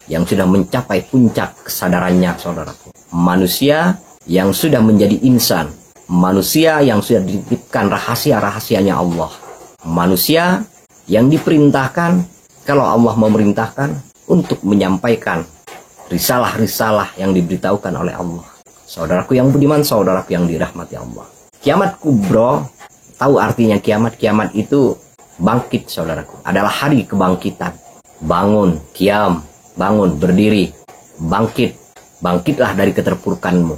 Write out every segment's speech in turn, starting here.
yang sudah mencapai puncak kesadarannya, saudaraku. Manusia yang sudah menjadi insan. Manusia yang sudah dititipkan rahasia-rahasianya Allah. Manusia yang diperintahkan, kalau Allah memerintahkan, untuk menyampaikan risalah-risalah yang diberitahukan oleh Allah. Saudaraku yang budiman, saudaraku yang dirahmati Allah. Kiamat kubro, tahu artinya kiamat? Kiamat itu bangkit, saudaraku. Adalah hari kebangkitan. Bangun, kiam, bangun, berdiri, bangkit. Bangkitlah dari keterpurukanmu.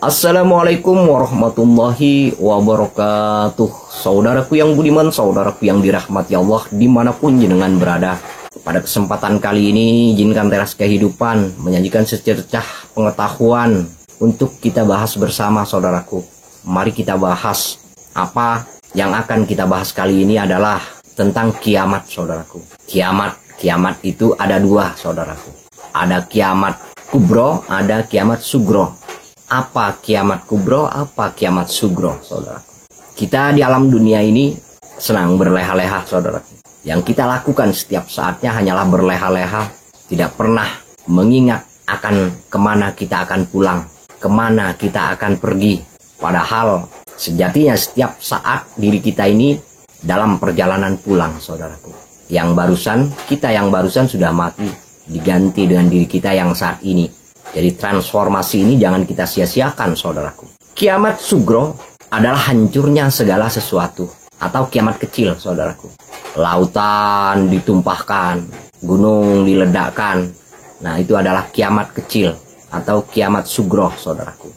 Assalamualaikum warahmatullahi wabarakatuh. Saudaraku yang budiman, saudaraku yang dirahmati Allah dimanapun jenengan berada. Pada kesempatan kali ini, izinkan teras kehidupan menyajikan secercah pengetahuan untuk kita bahas bersama, saudaraku. Mari kita bahas. Apa yang akan kita bahas kali ini adalah tentang kiamat, saudaraku. Kiamat itu ada dua, saudaraku. Ada kiamat kubro, ada kiamat sugro. Apa kiamat kubro, apa kiamat sugro, saudaraku? Kita di alam dunia ini senang berleha-leha, saudaraku. Yang kita lakukan setiap saatnya hanyalah berleha-leha, tidak pernah mengingat akan kemana kita akan pulang, kemana kita akan pergi. Padahal sejatinya setiap saat diri kita ini dalam perjalanan pulang, saudaraku. Kita yang barusan sudah mati, diganti dengan diri kita yang saat ini. Jadi transformasi ini jangan kita sia-siakan, saudaraku. Kiamat sugro adalah hancurnya segala sesuatu. Atau kiamat kecil, saudaraku. Lautan ditumpahkan, gunung diledakkan. Nah, itu adalah kiamat kecil atau kiamat sugro, saudaraku.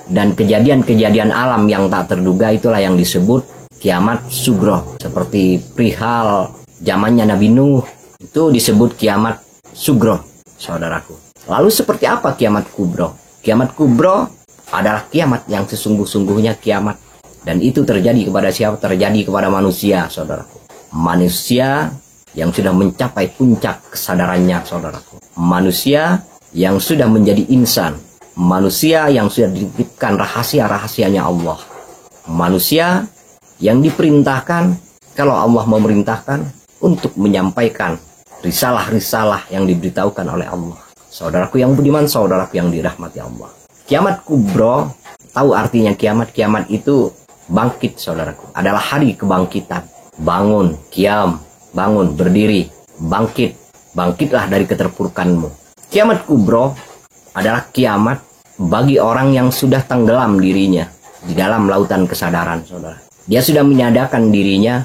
Dan kejadian-kejadian alam yang tak terduga itulah yang disebut kiamat sugro. Seperti perihal zamannya Nabi Nuh, itu disebut kiamat sugro, saudaraku. Lalu seperti apa kiamat kubro? Kiamat kubro adalah kiamat yang sesungguh-sungguhnya kiamat. Dan itu terjadi kepada siapa? Terjadi kepada manusia, saudaraku. Manusia yang sudah mencapai puncak kesadarannya, saudaraku. Manusia yang sudah menjadi insan. Manusia yang sudah dititipkan rahasia-rahasianya Allah. Manusia yang diperintahkan, kalau Allah memerintahkan, untuk menyampaikan risalah-risalah yang diberitahukan oleh Allah. Saudaraku yang budiman, saudaraku yang dirahmati Allah. Kiamat kubro, tahu artinya kiamat? Kiamat itu bangkit, saudaraku. Adalah hari kebangkitan. Bangun, kiam, bangun, berdiri, bangkit. Bangkitlah dari keterpurukanmu. Kiamat kubro adalah kiamat bagi orang yang sudah tenggelam dirinya di dalam lautan kesadaran, saudara. Dia sudah meniadakan dirinya,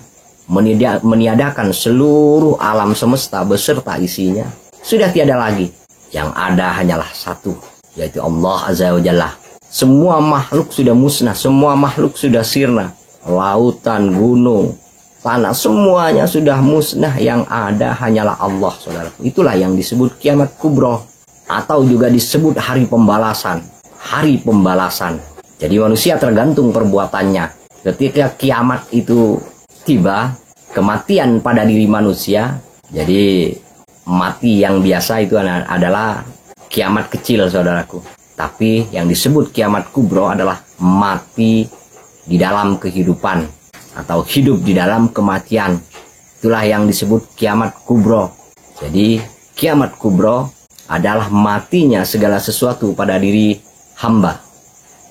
meniadakan seluruh alam semesta beserta isinya. Sudah tiada lagi. Yang ada hanyalah satu, yaitu Allah Azza wa Jalla. Semua makhluk sudah musnah, semua makhluk sudah sirna. Lautan, gunung, tanah, semuanya sudah musnah. Yang ada hanyalah Allah, saudara. Itulah yang disebut kiamat kubro. Atau juga disebut hari pembalasan. Hari pembalasan. Jadi manusia tergantung perbuatannya. Ketika kiamat itu tiba, kematian pada diri manusia. Jadi mati yang biasa itu adalah kiamat kecil, saudaraku. Tapi yang disebut kiamat kubro adalah mati di dalam kehidupan atau hidup di dalam kematian. Itulah yang disebut kiamat kubro. Jadi kiamat kubro adalah matinya segala sesuatu pada diri hamba.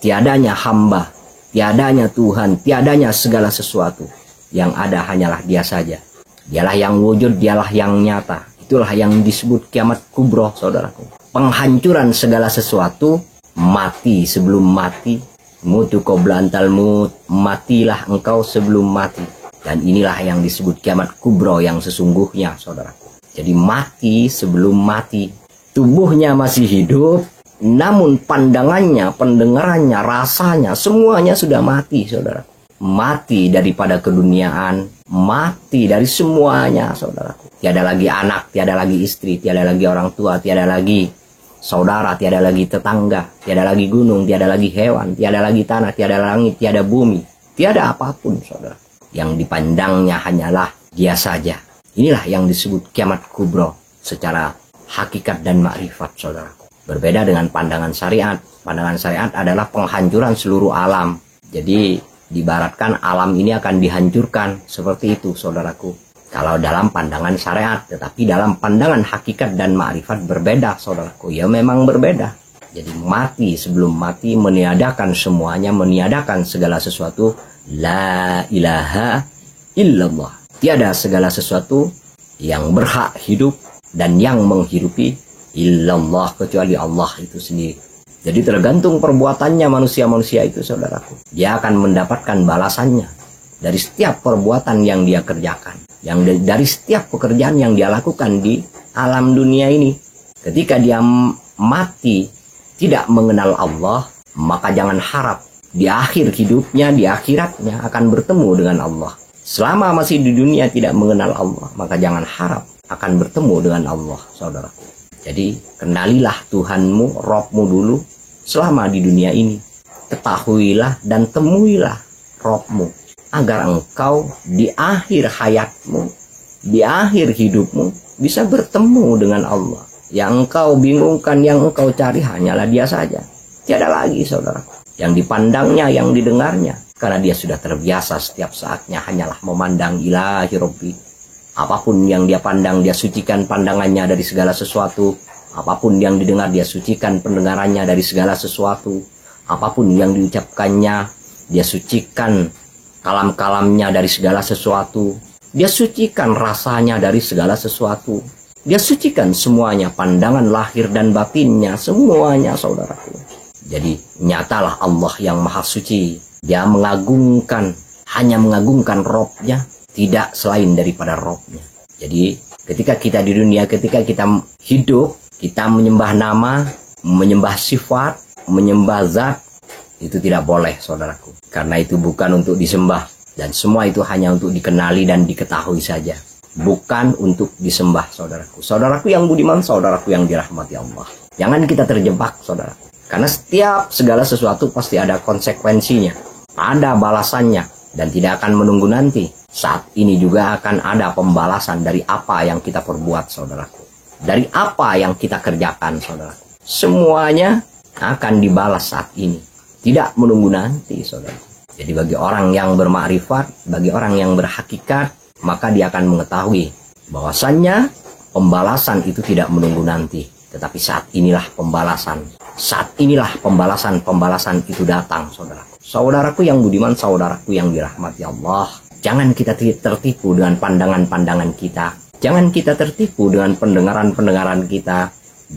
Tiadanya hamba, tiadanya Tuhan, tiadanya segala sesuatu. Yang ada hanyalah Dia saja. Dialah yang wujud, Dialah yang nyata. Itulah yang disebut kiamat kubro, saudaraku. Penghancuran segala sesuatu, mati sebelum mati. Mutu qabla antal mut, matilah engkau sebelum mati. Dan inilah yang disebut kiamat kubro yang sesungguhnya, saudaraku. Jadi mati sebelum mati. Tubuhnya masih hidup, namun pandangannya, pendengarannya, rasanya, semuanya sudah mati, saudaraku. Mati daripada keduniaan, mati dari semuanya, saudaraku. Tiada lagi anak, tiada lagi istri, tiada lagi orang tua, tiada lagi saudara, tiada lagi tetangga, tiada lagi gunung, tiada lagi hewan, tiada lagi tanah, tiada langit, tiada bumi, tiada apapun, saudara. Yang dipandangnya hanyalah Dia saja. Inilah yang disebut kiamat kubro secara hakikat dan makrifat, saudaraku. Berbeda dengan pandangan syariat. Pandangan syariat adalah penghancuran seluruh alam. Jadi diibaratkan alam ini akan dihancurkan seperti itu, saudaraku. Kalau dalam pandangan syariat, tetapi dalam pandangan hakikat dan ma'rifat berbeda, saudaraku. Ya memang berbeda. Jadi mati, sebelum mati meniadakan semuanya, meniadakan segala sesuatu. La ilaha illallah. Tiada segala sesuatu yang berhak hidup dan yang menghidupi illallah, kecuali Allah itu sendiri. Jadi tergantung perbuatannya manusia-manusia itu, saudaraku. Dia akan mendapatkan balasannya dari setiap perbuatan yang dia kerjakan, dari setiap pekerjaan yang dia lakukan di alam dunia ini. Ketika dia mati tidak mengenal Allah, maka jangan harap di akhir hidupnya, di akhiratnya akan bertemu dengan Allah. Selama masih di dunia tidak mengenal Allah, maka jangan harap akan bertemu dengan Allah, saudara. Jadi kenalilah Tuhanmu, Robmu dulu selama di dunia ini. Ketahuilah dan temuilah Robmu, agar engkau di akhir hayatmu, di akhir hidupmu bisa bertemu dengan Allah. Yang engkau bingungkan, yang engkau cari hanyalah dia saja. Tiada lagi, saudara. Yang dipandangnya, yang didengarnya. Karena dia sudah terbiasa setiap saatnya hanyalah memandang ilahi Rabbi. Apapun yang dia pandang, dia sucikan pandangannya dari segala sesuatu. Apapun yang didengar, dia sucikan pendengarannya dari segala sesuatu. Apapun yang diucapkannya, dia sucikan kalam-kalamnya dari segala sesuatu. Dia sucikan rasanya dari segala sesuatu. Dia sucikan semuanya, pandangan lahir dan batinnya, semuanya, saudaraku. Jadi nyatalah Allah yang maha suci. Dia mengagungkan, hanya mengagungkan Robnya, tidak selain daripada Robnya. Jadi ketika kita di dunia, ketika kita hidup, kita menyembah nama, menyembah sifat, menyembah zat, itu tidak boleh, saudaraku. Karena itu bukan untuk disembah. Dan semua itu hanya untuk dikenali dan diketahui saja. Bukan untuk disembah, saudaraku. Saudaraku yang budiman, saudaraku yang dirahmati Allah. Jangan kita terjebak, saudaraku. Karena setiap segala sesuatu pasti ada konsekuensinya. Ada balasannya. Dan tidak akan menunggu nanti. Saat ini juga akan ada pembalasan dari apa yang kita perbuat, saudaraku. Dari apa yang kita kerjakan, saudaraku. Semuanya akan dibalas saat ini. Tidak menunggu nanti, saudaraku. Jadi bagi orang yang bermakrifat, bagi orang yang berhakikat, maka dia akan mengetahui bahwasannya pembalasan itu tidak menunggu nanti. Tetapi saat inilah pembalasan. Saat inilah pembalasan itu datang, saudaraku. Saudaraku yang budiman, saudaraku yang dirahmati Allah. Jangan kita tertipu dengan pandangan-pandangan kita. Jangan kita tertipu dengan pendengaran-pendengaran kita.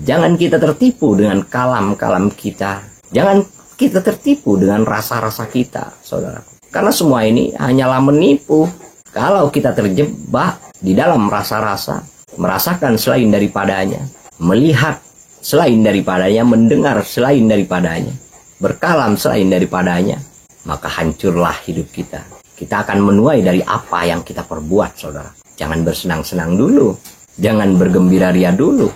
Jangan kita tertipu dengan kalam-kalam kita. Jangan kita tertipu dengan rasa-rasa kita, saudaraku. Karena semua ini hanyalah menipu. Kalau kita terjebak di dalam rasa-rasa, merasakan selain daripadanya, melihat selain daripadanya, mendengar selain daripadanya, berkalam selain daripadanya, maka hancurlah hidup kita. Kita akan menuai dari apa yang kita perbuat, saudara. Jangan bersenang-senang dulu, jangan bergembira ria dulu.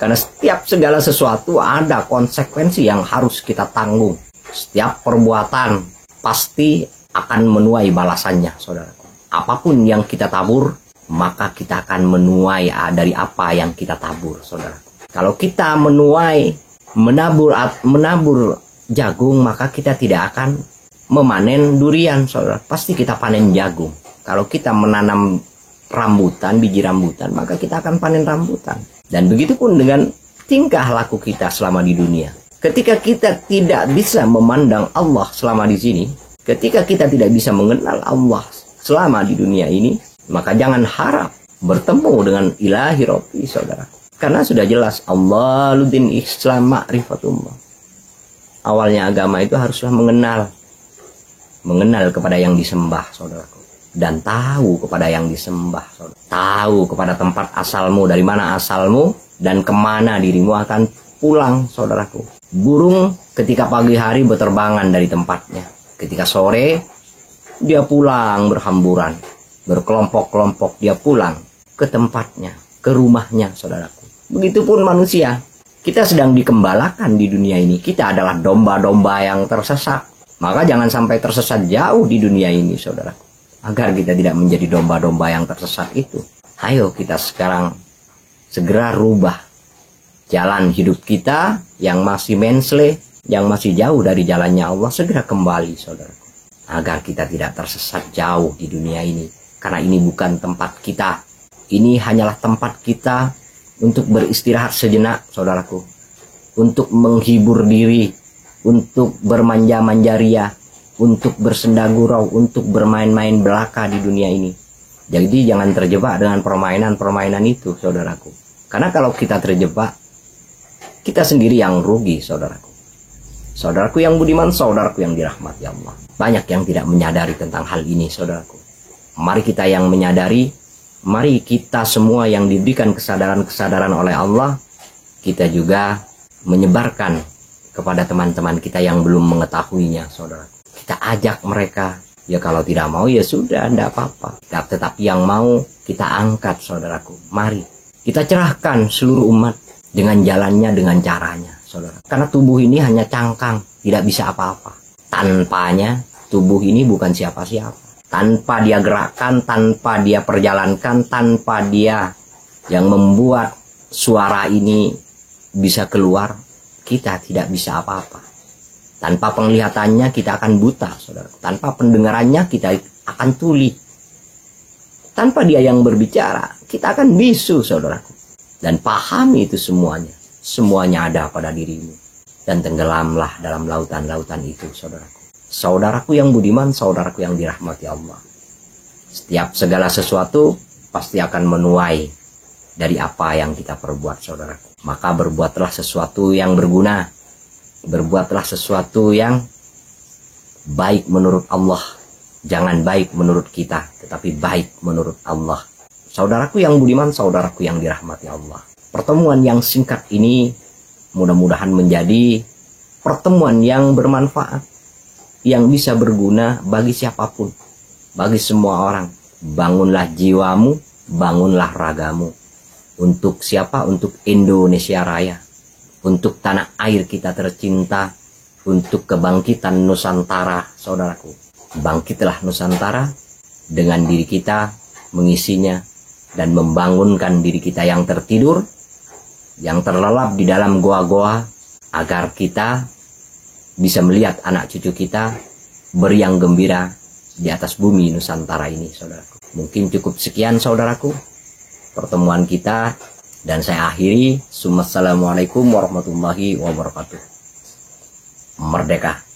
Karena setiap segala sesuatu ada konsekuensi yang harus kita tanggung. Setiap perbuatan pasti akan menuai balasannya, saudara. Apapun yang kita tabur, maka kita akan menuai dari apa yang kita tabur, saudara. Kalau kita menabur jagung, maka kita tidak akan memanen durian, saudara. Pasti kita panen jagung. Kalau kita menanam rambutan, biji rambutan, maka kita akan panen rambutan. Dan begitu pun dengan tingkah laku kita selama di dunia. Ketika kita tidak bisa memandang Allah selama di sini, ketika kita tidak bisa mengenal Allah selama di dunia ini, maka jangan harap bertemu dengan ilahi Rabbi, saudara. Karena sudah jelas Allahuddin Islam ma'rifatullah. Awalnya agama itu haruslah mengenal kepada yang disembah, saudaraku. Dan tahu kepada yang disembah, saudara. Tahu kepada tempat asalmu, dari mana asalmu, dan kemana dirimu akan pulang, saudaraku. Burung ketika pagi hari berterbangan dari tempatnya. Ketika sore, dia pulang berhamburan, berkelompok-kelompok dia pulang ke tempatnya, ke rumahnya, saudaraku. Begitupun manusia, kita sedang dikembalakan di dunia ini. Kita adalah domba-domba yang tersesat. Maka jangan sampai tersesat jauh di dunia ini, saudaraku. Agar kita tidak menjadi domba-domba yang tersesat itu. Ayo kita sekarang segera rubah jalan hidup kita yang masih mensle, yang masih jauh dari jalannya Allah, segera kembali, saudaraku. Agar kita tidak tersesat jauh di dunia ini. Karena ini bukan tempat kita. Ini hanyalah tempat kita untuk beristirahat sejenak, saudaraku. Untuk menghibur diri, untuk bermanja-manja ria, untuk bersenda gurau, untuk bermain-main belaka di dunia ini. Jadi jangan terjebak dengan permainan-permainan itu, saudaraku. Karena kalau kita terjebak, kita sendiri yang rugi, saudaraku. Saudaraku yang budiman, saudaraku yang dirahmati Allah. Banyak yang tidak menyadari tentang hal ini, saudaraku. Mari kita yang menyadari, mari kita semua yang diberikan kesadaran-kesadaran oleh Allah, kita juga menyebarkan kepada teman-teman kita yang belum mengetahuinya, saudara. Kita ajak mereka, ya kalau tidak mau ya sudah, tidak apa-apa. Tetapi yang mau kita angkat, saudaraku. Mari kita cerahkan seluruh umat dengan jalannya, dengan caranya, saudara. Karena tubuh ini hanya cangkang, tidak bisa apa-apa. Tanpanya, tubuh ini bukan siapa-siapa. Tanpa dia gerakkan, tanpa dia perjalankan, tanpa dia yang membuat suara ini bisa keluar, kita tidak bisa apa-apa. Tanpa penglihatannya kita akan buta, saudara. Tanpa pendengarannya kita akan tuli. Tanpa dia yang berbicara, kita akan bisu, saudaraku. Dan pahami itu semuanya. Semuanya ada pada dirimu. Dan tenggelamlah dalam lautan-lautan itu, saudaraku. Saudaraku yang budiman, saudaraku yang dirahmati Allah. Setiap segala sesuatu pasti akan menuai dari apa yang kita perbuat, saudaraku. Maka berbuatlah sesuatu yang berguna. Berbuatlah sesuatu yang baik menurut Allah. Jangan baik menurut kita, tetapi baik menurut Allah. Saudaraku yang budiman, saudaraku yang dirahmati Allah. Pertemuan yang singkat ini mudah-mudahan menjadi pertemuan yang bermanfaat, yang bisa berguna bagi siapapun, bagi semua orang. Bangunlah jiwamu, bangunlah ragamu. Untuk siapa? Untuk Indonesia Raya, untuk tanah air kita tercinta, untuk kebangkitan Nusantara, saudaraku. Bangkitlah Nusantara dengan diri kita, mengisinya dan membangunkan diri kita yang tertidur, yang terlelap di dalam goa-goa, agar kita bisa melihat anak cucu kita beriang gembira di atas bumi Nusantara ini, saudaraku. Mungkin cukup sekian, saudaraku, pertemuan kita, dan saya akhiri. Assalamualaikum warahmatullahi wabarakatuh. Merdeka.